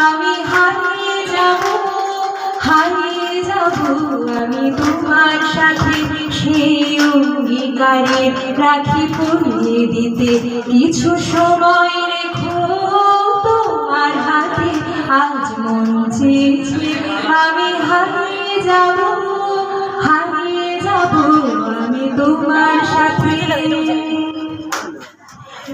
আমি হারিয়ে যাব আমি তোমার সাথে সেই অঙ্গীকারে রাখি পরিয়ে দিতে কিছু সময় রেখো তোমার হাতে আজ মন চেয়েছে আমি হারিয়ে যাব আমি তোমার সাথে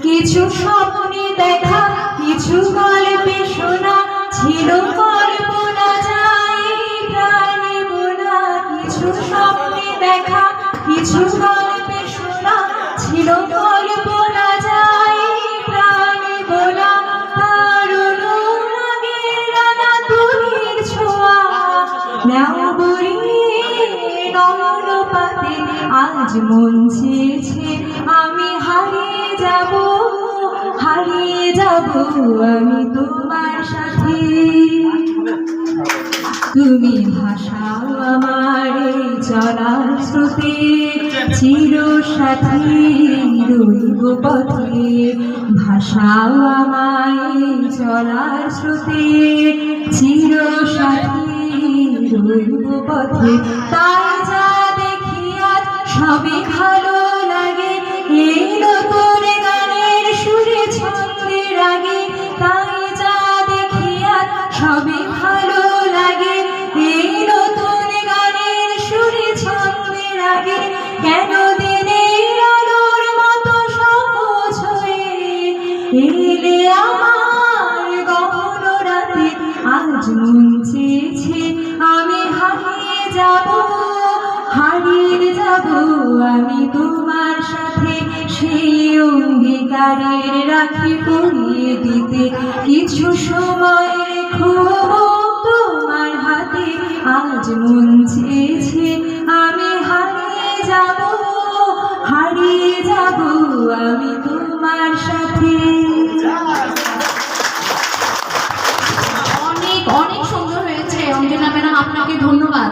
কিছু স্বপ্নে দেখা কিছু গল্পে শোনা ছিল কল্পনা যায় প্রাণে বোনা কিছু স্বপ্নে দেখা কিছু গল্পে শোনা ছিল কল্পনা যায় প্রাণে বোনা কারণ আগে রানা তুলির ছোঁয়া নাও বলিয়ে নয়ন পাতে আজ মন চেয়েছে আমি হারিয়ে যাব আমি তোমার সাথে তুমি ভাষাও আমার চলার স্রোতে চির সাথী রইব পথে ভাষাও আমায় চলার স্রোতে চির সাথী রইব পথে তাই যা দেখি আজ সবই ভালো লাগে এই নতুন গানের সুরে ছন্দে রাগে তাই যা দেখি আজ সবই ভালো লাগে এই নতুন গানের সুরে ছন্দে রাগে কেন দিনের আলোর মতো সহজ হয়ে এলে আমার গহন রাতে আজ মন চেয়েছে আমি হারিয়ে যাব আমি তোমার সাথে সেই অঙ্গীকারের রাখি পরিয়ে দিতে কিছু সময় রেখো তোমার হাতে আজ মন চেয়েছে আমি হারিয়ে যাব আমি তোমার সাথে। অনেক অনেক সুন্দর হয়েছে অঞ্জনা ম্যাডাম, আপনাকে ধন্যবাদ।